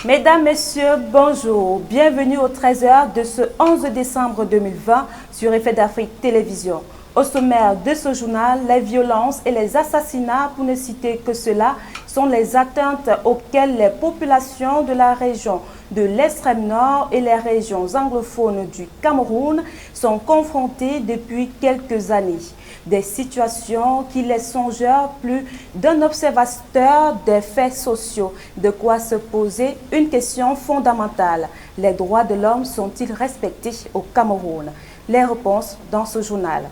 Mesdames, Messieurs, bonjour. Bienvenue au 13h de ce 11 décembre 2020 sur Effet d'Afrique Télévision. Au sommaire de ce journal, les violences et les assassinats, pour ne citer que cela, sont les atteintes auxquelles les populations de la région de l'extrême nord et les régions anglophones du Cameroun sont confrontées depuis quelques années. Des situations qui laissent songeur plus d'un observateur des faits sociaux. De quoi se poser une question fondamentale. Les droits de l'homme sont-ils respectés au Cameroun? Les réponses dans ce journal.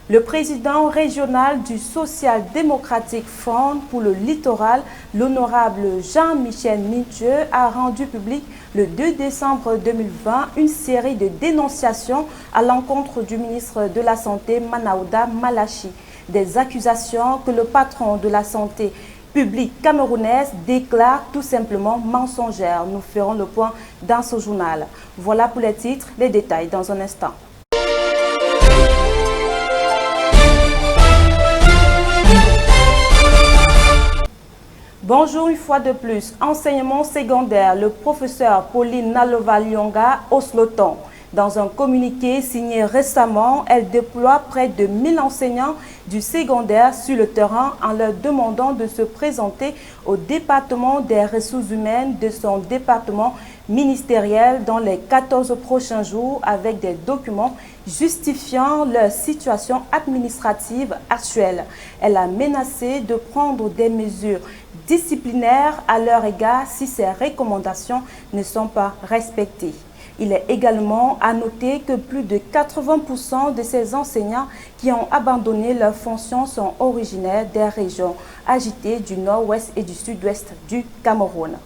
Le président régional du Social Democratic Front pour le littoral, l'honorable Jean-Michel Mithieu, a rendu public le 2 décembre 2020 une série de dénonciations à l'encontre du ministre de la Santé, Manaouda Malachi. Des accusations que le patron de la santé publique camerounaise déclare tout simplement mensongères. Nous ferons le point dans ce journal. Voilà pour les titres, les détails dans un instant. Bonjour une fois de plus. Enseignement secondaire, le professeur Pauline Nalova-Lyonga Osloton. Dans un communiqué signé récemment, elle déploie près de 1000 enseignants du secondaire sur le terrain en leur demandant de se présenter au département des ressources humaines de son département ministériel dans les 14 prochains jours avec des documents justifiant leur situation administrative actuelle. Elle a menacé de prendre des mesures disciplinaires à leur égard si ces recommandations ne sont pas respectées. Il est également à noter que plus de 80% de ces enseignants qui ont abandonné leurs fonctions sont originaires des régions agitées du nord-ouest et du sud-ouest du Cameroun.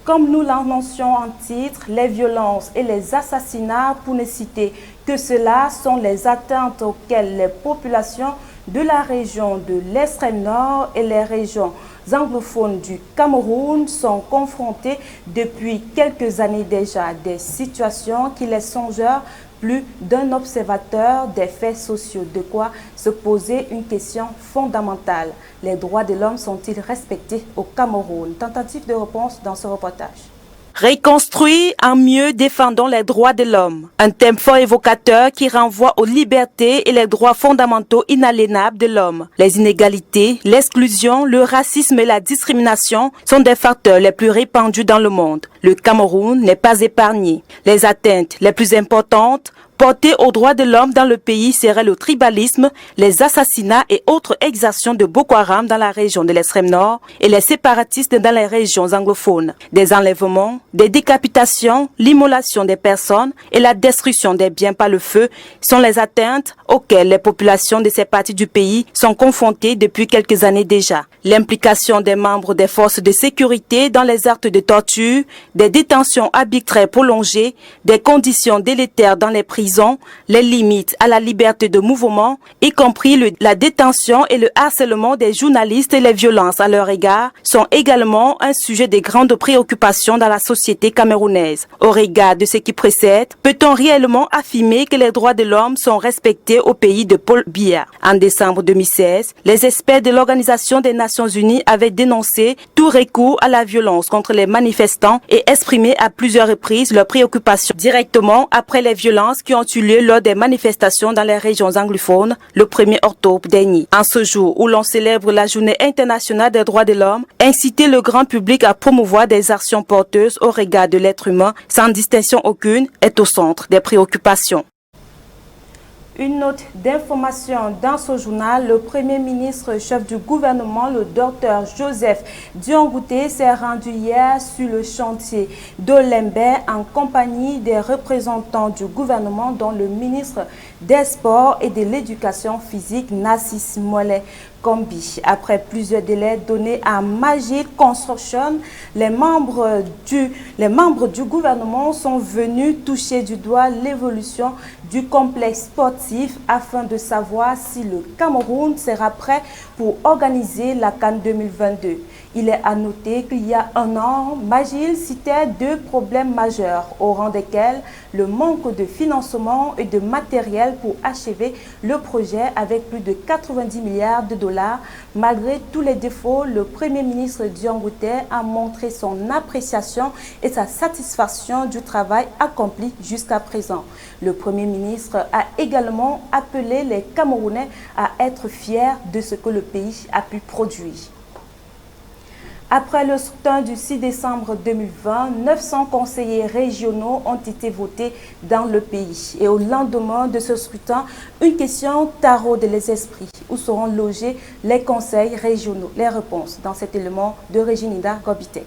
Comme nous l'annoncions en titre, les violences et les assassinats, pour ne citer que cela, sont les atteintes auxquelles les populations de la région de l'extrême nord et les régions anglophones du Cameroun sont confrontées depuis quelques années déjà. Des situations qui laissent songeur plus d'un observateur des faits sociaux. De quoi se poser une question fondamentale. Les droits de l'homme sont-ils respectés au Cameroun? Tentative de réponse dans ce reportage. Reconstruire en mieux défendant les droits de l'homme. Un thème fort évocateur qui renvoie aux libertés et les droits fondamentaux inaliénables de l'homme. Les inégalités, l'exclusion, le racisme et la discrimination sont des facteurs les plus répandus dans le monde. Le Cameroun n'est pas épargné. Les atteintes les plus importantes portées aux droits de l'homme dans le pays seraient le tribalisme, les assassinats et autres exactions de Boko Haram dans la région de l'extrême nord et les séparatistes dans les régions anglophones. Des enlèvements, des décapitations, l'immolation des personnes et la destruction des biens par le feu sont les atteintes auxquelles les populations de ces parties du pays sont confrontées depuis quelques années déjà. L'implication des membres des forces de sécurité dans les actes de torture, des détentions arbitraires prolongées, des conditions délétères dans les prisons, les limites à la liberté de mouvement, y compris la détention et le harcèlement des journalistes et les violences à leur égard, sont également un sujet de grande préoccupation dans la société camerounaise. Au regard de ce qui précède, peut-on réellement affirmer que les droits de l'homme sont respectés au pays de Paul Biya? En décembre 2016, les experts de l'Organisation des Nations Unies avaient dénoncé tout recours à la violence contre les manifestants et exprimé à plusieurs reprises leurs préoccupations directement après les violences qui ont eu lieu lors des manifestations dans les régions anglophones le 1er octobre dernier. En ce jour où l'on célèbre la Journée internationale des droits de l'homme, inciter le grand public à promouvoir des actions porteuses au regard de l'être humain sans distinction aucune est au centre des préoccupations. Une note d'information dans ce journal, le Premier ministre chef du gouvernement, le Dr Joseph Diongouté, s'est rendu hier sur le chantier d'Olembe en compagnie des représentants du gouvernement, dont le ministre des Sports et de l'Éducation physique, Nassis Mollet Kombi. Après plusieurs délais donnés à Magic Construction, les membres du gouvernement sont venus toucher du doigt l'évolution du complexe sportif afin de savoir si le Cameroun sera prêt pour organiser la CAN 2022. Il est à noter qu'il y a un an, Magil citait 2 problèmes majeurs, au rang desquels le manque de financement et de matériel pour achever le projet avec plus de 90 milliards de dollars. Malgré tous les défauts, le Premier ministre Diangote a montré son appréciation et sa satisfaction du travail accompli jusqu'à présent. Le Premier ministre a également appelé les Camerounais à être fiers de ce que le pays a pu produire. Après le scrutin du 6 décembre 2020, 900 conseillers régionaux ont été votés dans le pays. Et au lendemain de ce scrutin, une question taraude les esprits. Où seront logés les conseils régionaux? Les réponses dans cet élément de Reginida Gobitek.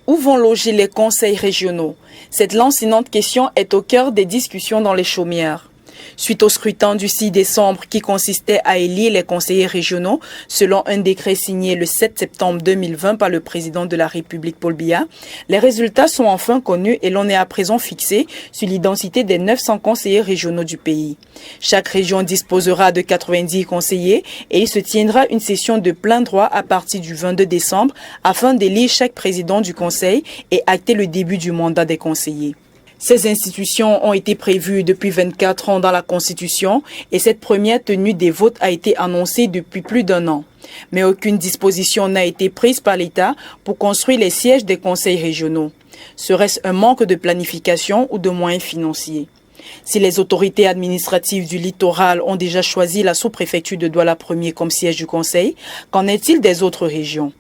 Où vont loger les conseils régionaux? Cette lancinante question est au cœur des discussions dans les chaumières. Suite au scrutin du 6 décembre qui consistait à élire les conseillers régionaux, selon un décret signé le 7 septembre 2020 par le président de la République Paul Biya, les résultats sont enfin connus et l'on est à présent fixé sur l'identité des 900 conseillers régionaux du pays. Chaque région disposera de 90 conseillers et il se tiendra une session de plein droit à partir du 22 décembre afin d'élire chaque président du conseil et acter le début du mandat des conseillers. Ces institutions ont été prévues depuis 24 ans dans la Constitution et cette première tenue des votes a été annoncée depuis plus d'1 an. Mais aucune disposition n'a été prise par l'État pour construire les sièges des conseils régionaux. Serait-ce un manque de planification ou de moyens financiers? Si les autorités administratives du littoral ont déjà choisi la sous-préfecture de Douala-Premier comme siège du conseil, qu'en est-il des autres régions?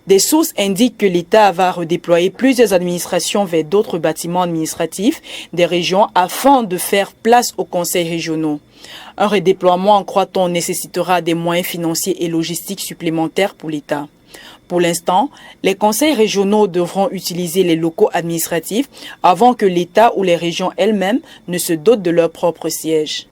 Des sources indiquent que l'État va redéployer plusieurs administrations vers d'autres bâtiments administratifs des régions afin de faire place aux conseils régionaux. Un redéploiement, en croit-on, nécessitera des moyens financiers et logistiques supplémentaires pour l'État. Pour l'instant, les conseils régionaux devront utiliser les locaux administratifs avant que l'État ou les régions elles-mêmes ne se dotent de leur propre siège.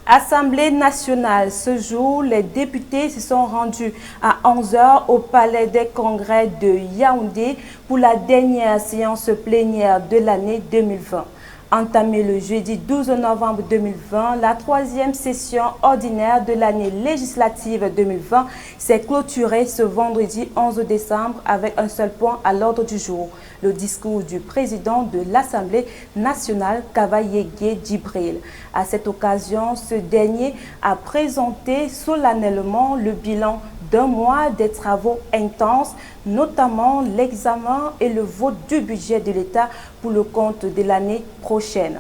Assemblée nationale, ce jour, les députés se sont rendus à 11 h au Palais des Congrès de Yaoundé pour la dernière séance plénière de l'année 2020. Entamée le jeudi 12 novembre 2020, la 3e session ordinaire de l'année législative 2020 s'est clôturée ce vendredi 11 décembre avec un seul point à l'ordre du jour, le discours du président de l'Assemblée nationale, Kavayegue Djibril. À cette occasion, ce dernier a présenté solennellement le bilan d'1 mois des travaux intenses, notamment l'examen et le vote du budget de l'État pour le compte de l'année prochaine.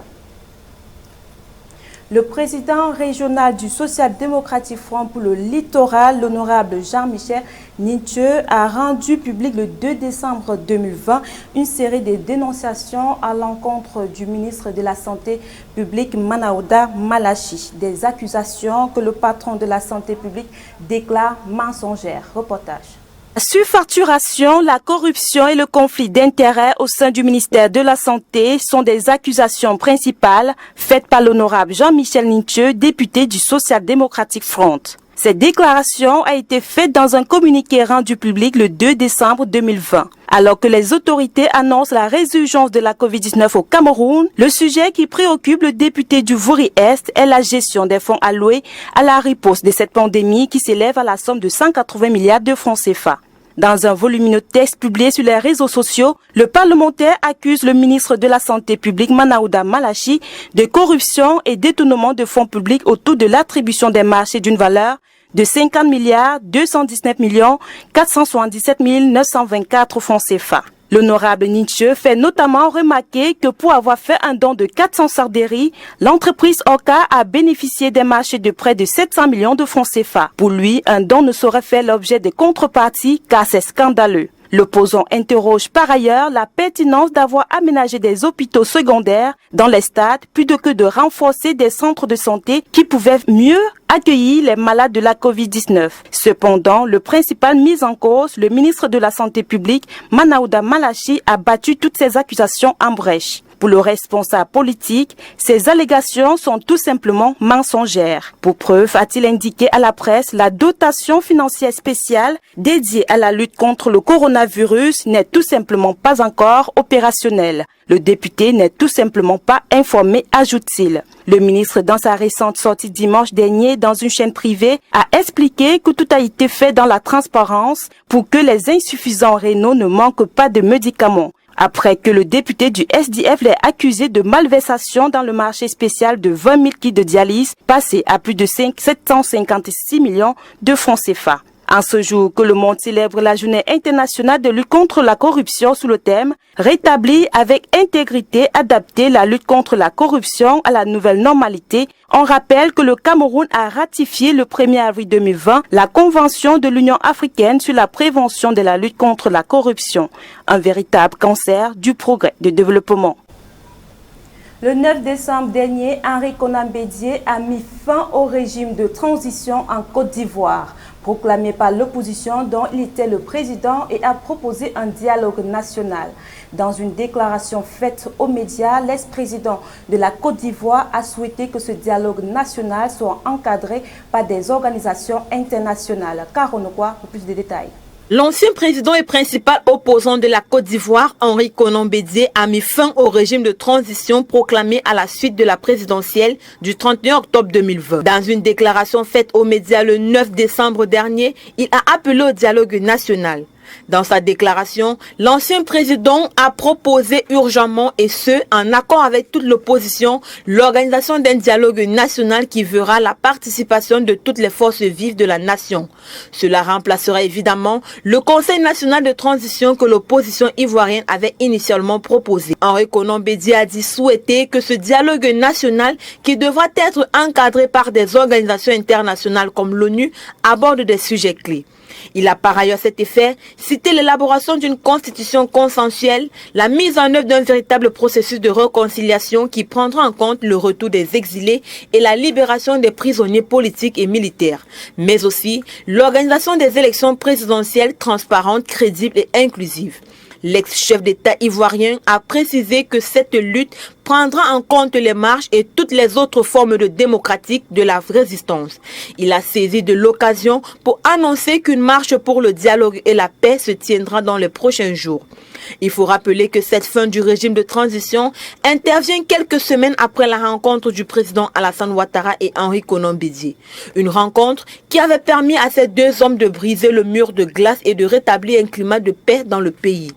Le président régional du Social-Démocratique Front pour le littoral, l'honorable Jean-Michel Ninche, a rendu public le 2 décembre 2020 une série de dénonciations à l'encontre du ministre de la Santé publique Manaouda Malachi. Des accusations que le patron de la santé publique déclare mensongères. Reportage. La surfacturation, la corruption et le conflit d'intérêts au sein du ministère de la Santé sont des accusations principales faites par l'honorable Jean-Michel Ninche, député du Social-Démocratique Front. Cette déclaration a été faite dans un communiqué rendu public le 2 décembre 2020. Alors que les autorités annoncent la résurgence de la Covid-19 au Cameroun, le sujet qui préoccupe le député du Vouri-Est est la gestion des fonds alloués à la riposte de cette pandémie qui s'élève à la somme de 180 milliards de francs CFA. Dans un volumineux texte publié sur les réseaux sociaux, le parlementaire accuse le ministre de la Santé publique Manaouda Malachi de corruption et détournement de fonds publics autour de l'attribution des marchés d'une valeur de 50 milliards 219 millions 477 924 francs CFA. L'honorable Ninche fait notamment remarquer que pour avoir fait un don de 400 sarderies, l'entreprise Oka a bénéficié des marchés de près de 700 millions de francs CFA. Pour lui, un don ne saurait faire l'objet de contreparties car c'est scandaleux. L'opposant interroge par ailleurs la pertinence d'avoir aménagé des hôpitaux secondaires dans les stades plutôt que de renforcer des centres de santé qui pouvaient mieux accueillir les malades de la Covid-19. Cependant, le principal mis en cause, le ministre de la Santé publique, Manaouda Malachi, a battu toutes ces accusations en brèche. Pour le responsable politique, ces allégations sont tout simplement mensongères. Pour preuve, a-t-il indiqué à la presse, la dotation financière spéciale dédiée à la lutte contre le coronavirus n'est tout simplement pas encore opérationnelle. Le député n'est tout simplement pas informé, ajoute-t-il. Le ministre, dans sa récente sortie dimanche dernier dans une chaîne privée, a expliqué que tout a été fait dans la transparence pour que les insuffisants rénaux ne manquent pas de médicaments. Après que le député du SDF l'ait accusé de malversation dans le marché spécial de 20 000 kits de dialyse, passé à plus de 756 millions de francs CFA. En ce jour que le monde célèbre la journée internationale de lutte contre la corruption sous le thème « Rétablir avec intégrité, adapter la lutte contre la corruption à la nouvelle normalité », on rappelle que le Cameroun a ratifié le 1er avril 2020 la Convention de l'Union africaine sur la prévention de la lutte contre la corruption, un véritable cancer du progrès de développement. Le 9 décembre dernier, Henri Konan Bédié a mis fin au régime de transition en Côte d'Ivoire, proclamé par l'opposition dont il était le président, et a proposé un dialogue national. Dans une déclaration faite aux médias, l'ex-président de la Côte d'Ivoire a souhaité que ce dialogue national soit encadré par des organisations internationales. Karonokwa, pour plus de détails. L'ancien président et principal opposant de la Côte d'Ivoire, Henri Konan Bédié, a mis fin au régime de transition proclamé à la suite de la présidentielle du 31 octobre 2020. Dans une déclaration faite aux médias le 9 décembre dernier, il a appelé au dialogue national. Dans sa déclaration, l'ancien président a proposé urgemment, et ce, en accord avec toute l'opposition, l'organisation d'un dialogue national qui verra la participation de toutes les forces vives de la nation. Cela remplacera évidemment le Conseil national de transition que l'opposition ivoirienne avait initialement proposé. Henri Konan Bédié a dit souhaiter que ce dialogue national, qui devra être encadré par des organisations internationales comme l'ONU, aborde des sujets clés. Il a par ailleurs à cet effet cité l'élaboration d'une constitution consensuelle, la mise en œuvre d'un véritable processus de réconciliation qui prendra en compte le retour des exilés et la libération des prisonniers politiques et militaires, mais aussi l'organisation des élections présidentielles transparentes, crédibles et inclusives. L'ex-chef d'État ivoirien a précisé que cette lutte prendra en compte les marches et toutes les autres formes de démocratique de la résistance. Il a saisi de l'occasion pour annoncer qu'une marche pour le dialogue et la paix se tiendra dans les prochains jours. Il faut rappeler que cette fin du régime de transition intervient quelques semaines après la rencontre du président Alassane Ouattara et Henri Konan Bédié. Une rencontre qui avait permis à ces deux hommes de briser le mur de glace et de rétablir un climat de paix dans le pays.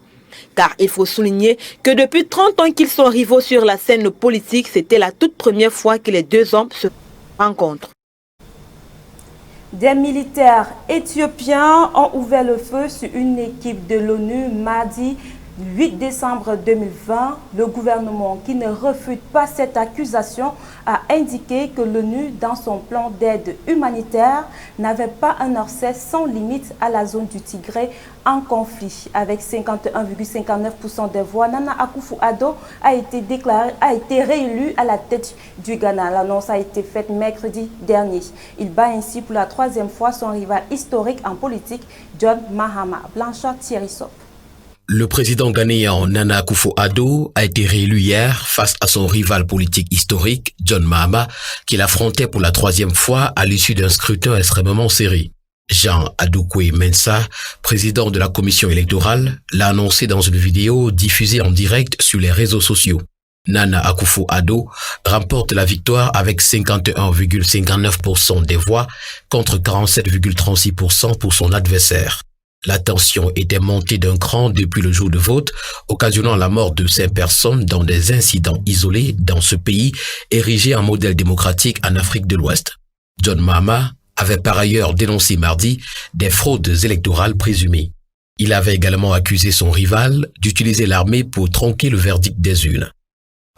Car il faut souligner que depuis 30 ans qu'ils sont rivaux sur la scène politique, c'était la toute première fois que les deux hommes se rencontrent. Des militaires éthiopiens ont ouvert le feu sur une équipe de l'ONU mardi 8 décembre 2020. Le gouvernement, qui ne refute pas cette accusation, a indiqué que l'ONU, dans son plan d'aide humanitaire, n'avait pas un accès sans limite à la zone du Tigré en conflit. Avec 51,59% des voix, Nana Akufo-Addo a été réélu à la tête du Ghana. L'annonce a été faite mercredi dernier. Il bat ainsi pour la troisième fois son rival historique en politique, John Mahama. Blanchard Thierry Sop. Le président ghanéen Nana Akufo-Addo a été réélu hier face à son rival politique historique, John Mahama, qu'il affrontait pour la troisième fois à l'issue d'un scrutin extrêmement serré. Jean Adokwe Mensa, président de la commission électorale, l'a annoncé dans une vidéo diffusée en direct sur les réseaux sociaux. Nana Akufo-Addo remporte la victoire avec 51,59% des voix contre 47,36% pour son adversaire. La tension était montée d'un cran depuis le jour de vote, occasionnant la mort de 5 personnes dans des incidents isolés dans ce pays érigé en modèle démocratique en Afrique de l'Ouest. John Mahama avait par ailleurs dénoncé mardi des fraudes électorales présumées. Il avait également accusé son rival d'utiliser l'armée pour tronquer le verdict des urnes.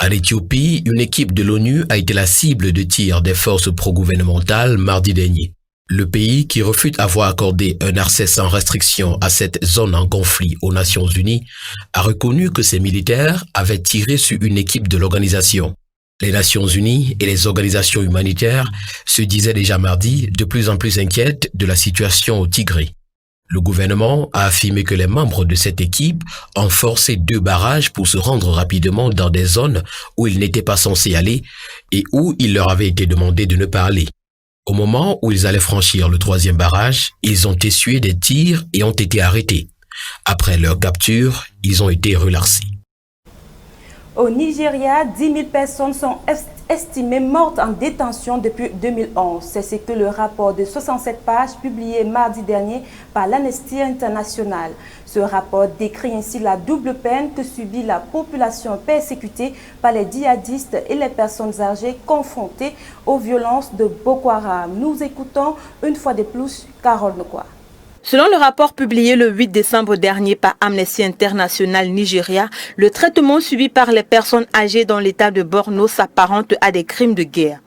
En Éthiopie, une équipe de l'ONU a été la cible de tirs des forces pro-gouvernementales mardi dernier. Le pays, qui refuse avoir accordé un accès sans restriction à cette zone en conflit aux Nations Unies, a reconnu que ses militaires avaient tiré sur une équipe de l'organisation. Les Nations Unies et les organisations humanitaires se disaient déjà mardi de plus en plus inquiètes de la situation au Tigré. Le gouvernement a affirmé que les membres de cette équipe ont forcé 2 barrages pour se rendre rapidement dans des zones où ils n'étaient pas censés aller et où il leur avait été demandé de ne pas aller. Au moment où ils allaient franchir le 3e barrage, ils ont essuyé des tirs et ont été arrêtés. Après leur capture, ils ont été relaxés. Au Nigeria, 10 000 personnes sont estimées mortes en détention depuis 2011. C'est ce que le rapport de 67 pages publié mardi dernier par l'Amnesty International. Ce rapport décrit ainsi la double peine que subit la population persécutée par les djihadistes et les personnes âgées confrontées aux violences de Boko Haram. Nous écoutons une fois de plus Carole Nokwa. Selon le rapport publié le 8 décembre dernier par Amnesty International Nigeria, le traitement subi par les personnes âgées dans l'état de Borno s'apparente à des crimes de guerre.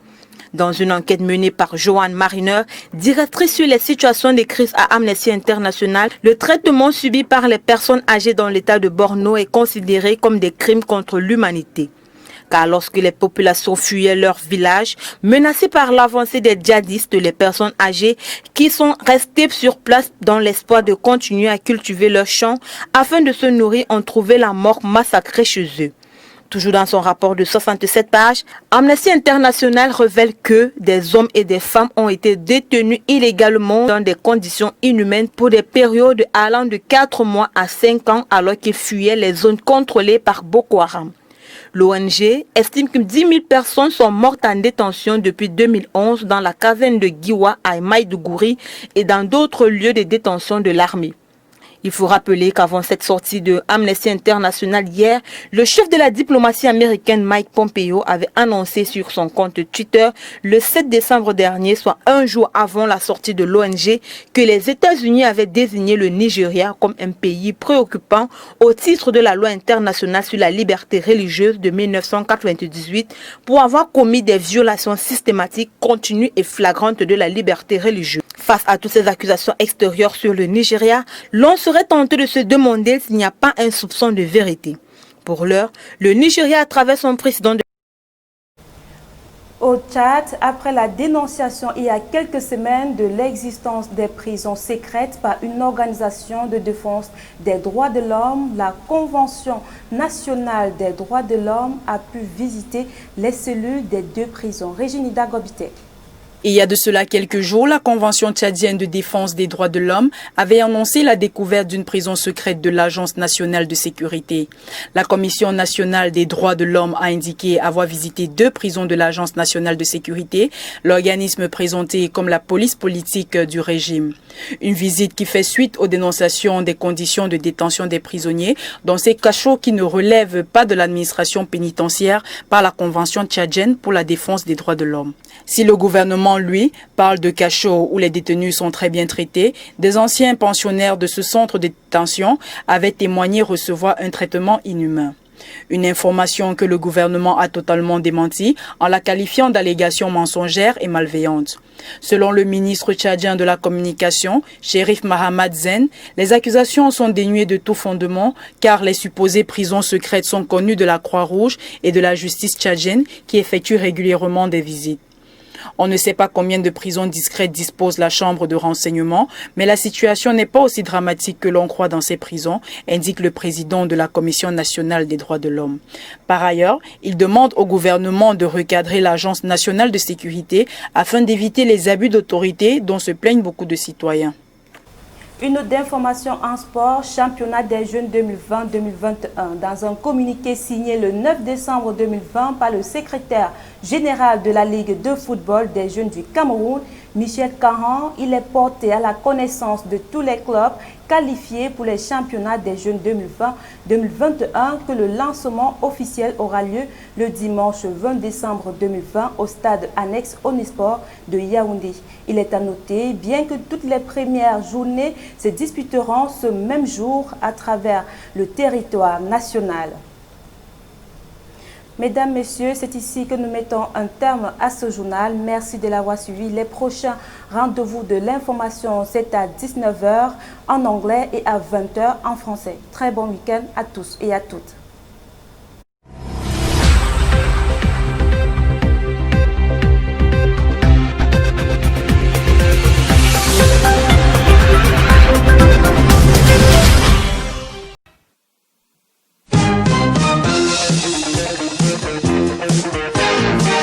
Dans une enquête menée par Joanne Mariner, directrice sur les situations de crise à Amnesty International, le traitement subi par les personnes âgées dans l'état de Borno est considéré comme des crimes contre l'humanité. Car lorsque les populations fuyaient leur village, menacées par l'avancée des djihadistes, les personnes âgées qui sont restées sur place dans l'espoir de continuer à cultiver leurs champs afin de se nourrir ont trouvé la mort massacrée chez eux. Toujours dans son rapport de 67 pages, Amnesty International révèle que des hommes et des femmes ont été détenus illégalement dans des conditions inhumaines pour des périodes allant de 4 mois à 5 ans alors qu'ils fuyaient les zones contrôlées par Boko Haram. L'ONG estime que 10 000 personnes sont mortes en détention depuis 2011 dans la caserne de Giwa à Maïdougouri et dans d'autres lieux de détention de l'armée. Il faut rappeler qu'avant cette sortie de Amnesty International hier, le chef de la diplomatie américaine Mike Pompeo avait annoncé sur son compte Twitter le 7 décembre dernier, soit un jour avant la sortie de l'ONG, que les États-Unis avaient désigné le Nigeria comme un pays préoccupant au titre de la loi internationale sur la liberté religieuse de 1998 pour avoir commis des violations systématiques, continues et flagrantes de la liberté religieuse. Face à toutes ces accusations extérieures sur le Nigeria, l'on serait tenté de se demander s'il n'y a pas un soupçon de vérité. Pour l'heure, le Nigeria, à travers son président Au Tchad, après la dénonciation il y a quelques semaines de l'existence des prisons secrètes par une organisation de défense des droits de l'homme, la Convention nationale des droits de l'homme a pu visiter les cellules des 2 prisons. Réginida Gobité. Il y a de cela quelques jours, la Convention tchadienne de défense des droits de l'homme avait annoncé la découverte d'une prison secrète de l'Agence nationale de sécurité. La Commission nationale des droits de l'homme a indiqué avoir visité 2 prisons de l'Agence nationale de sécurité, l'organisme présenté comme la police politique du régime. Une visite qui fait suite aux dénonciations des conditions de détention des prisonniers dans ces cachots qui ne relèvent pas de l'administration pénitentiaire par la Convention tchadienne pour la défense des droits de l'homme. Si le gouvernement, lui, parle de cachots où les détenus sont très bien traités, des anciens pensionnaires de ce centre de détention avaient témoigné recevoir un traitement inhumain. Une information que le gouvernement a totalement démentie en la qualifiant d'allégation mensongère et malveillante. Selon le ministre tchadien de la Communication, Chérif Mahamad Zen, les accusations sont dénuées de tout fondement car les supposées prisons secrètes sont connues de la Croix-Rouge et de la justice tchadienne qui effectuent régulièrement des visites. On ne sait pas combien de prisons discrètes dispose la chambre de renseignement, mais la situation n'est pas aussi dramatique que l'on croit dans ces prisons, indique le président de la Commission nationale des droits de l'homme. Par ailleurs, il demande au gouvernement de recadrer l'Agence nationale de sécurité afin d'éviter les abus d'autorité dont se plaignent beaucoup de citoyens. Une note d'information en sport, championnat des jeunes 2020-2021. Dans un communiqué signé le 9 décembre 2020 par le secrétaire général de la Ligue de football des jeunes du Cameroun, Michel Caron, il est porté à la connaissance de tous les clubs qualifiés pour les championnats des jeunes 2020-2021 que le lancement officiel aura lieu le dimanche 20 décembre 2020 au stade annexe Omnisport de Yaoundé. Il est à noter, bien que toutes les premières journées se disputeront ce même jour à travers le territoire national. Mesdames, Messieurs, c'est ici que nous mettons un terme à ce journal. Merci de l'avoir suivi. Les prochains rendez-vous de l'information, c'est à 19 h en anglais et à 20 h en français. Très bon week-end à tous et à toutes.